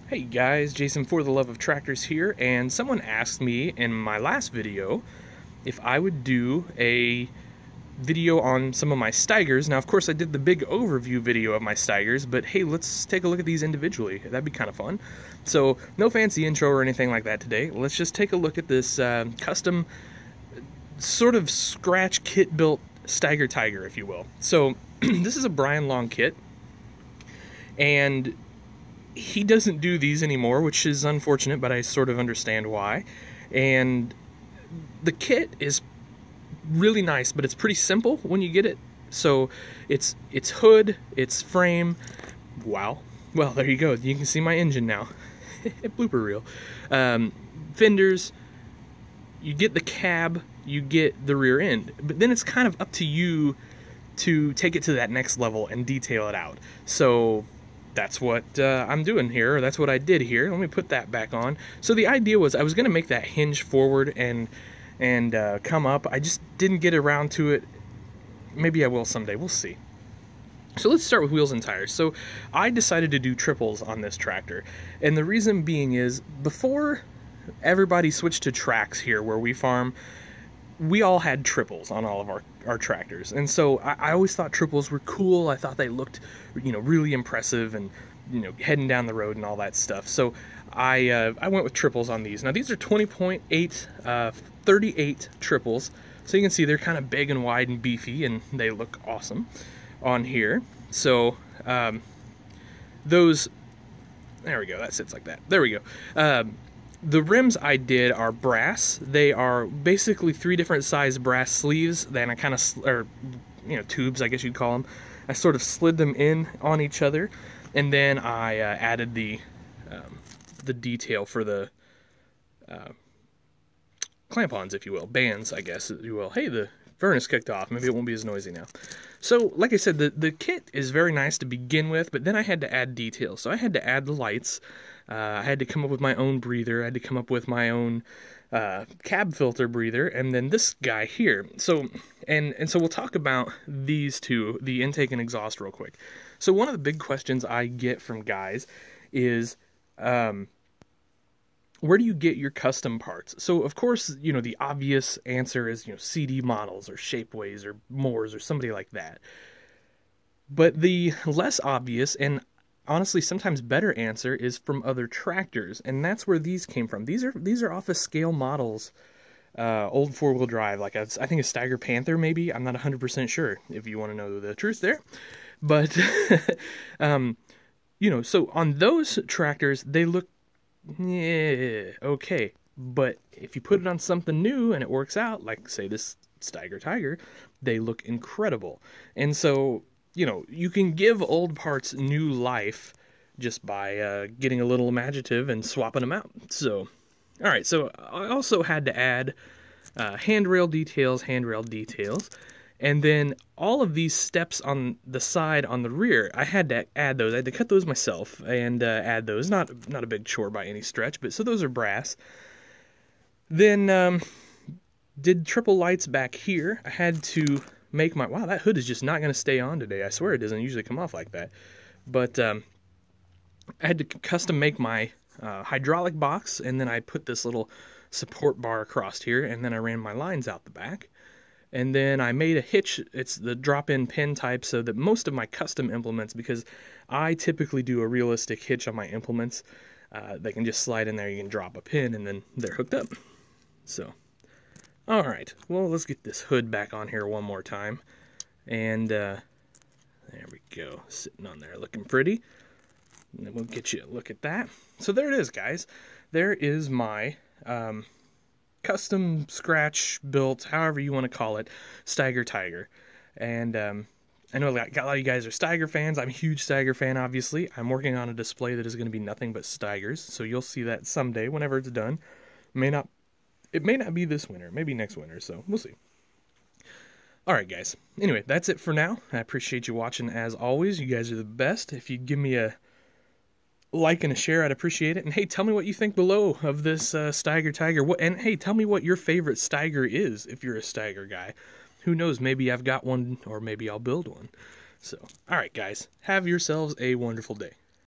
Hey guys, Jason for the Love of Tractors here, and someone asked me in my last video if I would do a video on some of my Steigers. Now, of course, I did the big overview video of my Steigers, but hey, let's take a look at these individually. That'd be kind of fun. So, no fancy intro or anything like that today. Let's just take a look at this custom, sort of scratch kit-built Steiger Tiger, if you will. So, this is a Brian Long kit, and he doesn't do these anymore, which is unfortunate, but I sort of understand why. And the kit is really nice, but it's pretty simple when you get it. So it's hood, it's frame. Wow. Well, there you go. You can see my engine now. Blooper reel. Fenders. You get the cab, you get the rear end, but then it's kind of up to you to take it to that next level and detail it out. So that's what I'm doing here, or that's what I did here. Let me put that back on. So the idea was I was going to make that hinge forward and come up. I just didn't get around to it. Maybe I will someday. We'll see. So let's start with wheels and tires. So I decided to do triples on this tractor. And the reason being is before everybody switched to tracks here where we farm, we all had triples on all of our tractors, and so I always thought triples were cool. I thought they looked, really impressive, and heading down the road and all that stuff. So I went with triples on these. Now these are 20.8 38 triples, so you can see they're kind of big and wide and beefy, and they look awesome on here. So those, there we go. That sits like that. There we go. The rims I did are brass. They are basically 3 different size brass sleeves. Then I kind of, tubes, I guess you'd call them. I sort of slid them in on each other, and then I added the detail for the clamp-ons, if you will, bands, I guess, if you will. Hey, the furnace kicked off. Maybe it won't be as noisy now. So, like I said, the kit is very nice to begin with, but then I had to add details. So I had to add the lights. I had to come up with my own breather. I had to come up with my own cab filter breather, and then this guy here. So, and so we'll talk about these two, the intake and exhaust, real quick. So one of the big questions I get from guys is, where do you get your custom parts? So, of course, the obvious answer is, CD models or Shapeways or Moores or somebody like that. But the less obvious and honestly sometimes better answer is from other tractors, and that's where these came from. These are off of scale models, old 4-wheel drive, like I think a Steiger Panther maybe. I'm not 100% sure if you want to know the truth there. But, so on those tractors, they look okay, but if you put it on something new and it works out, like say this Steiger Tiger, they look incredible. And so, you can give old parts new life just by getting a little imaginative and swapping them out. So, all right, so I also had to add handrail details, and then all of these steps on the side on the rear, I had to add those. I had to cut those myself and add those. Not a big chore by any stretch, but so those are brass. Then did triple lights back here. I had to make my, wow, that hood is just not going to stay on today. I swear it doesn't usually come off like that. But I had to custom make my hydraulic box, and then I put this little support bar across here, and then I ran my lines out the back. And then I made a hitch. It's the drop-in pin type, so that most of my custom implements, because I typically do a realistic hitch on my implements, they can just slide in there, you can drop a pin, and then they're hooked up. So, alright, well, let's get this hood back on here one more time. And there we go, sitting on there looking pretty. And then we'll get you a look at that. So there it is, guys. There is my custom scratch built, however you want to call it, Steiger Tiger. And I know a lot of you guys are Steiger fans. I'm a huge Steiger fan, obviously. I'm working on a display that is going to be nothing but Steigers, so you'll see that someday whenever it's done. It may not be this winter, maybe next winter, so we'll see. Alright guys, anyway, that's it for now. I appreciate you watching as always. You guys are the best. If you give me a like and a share, I'd appreciate it. And hey, tell me what you think below of this Steiger Tiger. And hey, tell me what your favorite Steiger is if you're a Steiger guy. Who knows, maybe I've got one, or maybe I'll build one. So, alright guys, have yourselves a wonderful day.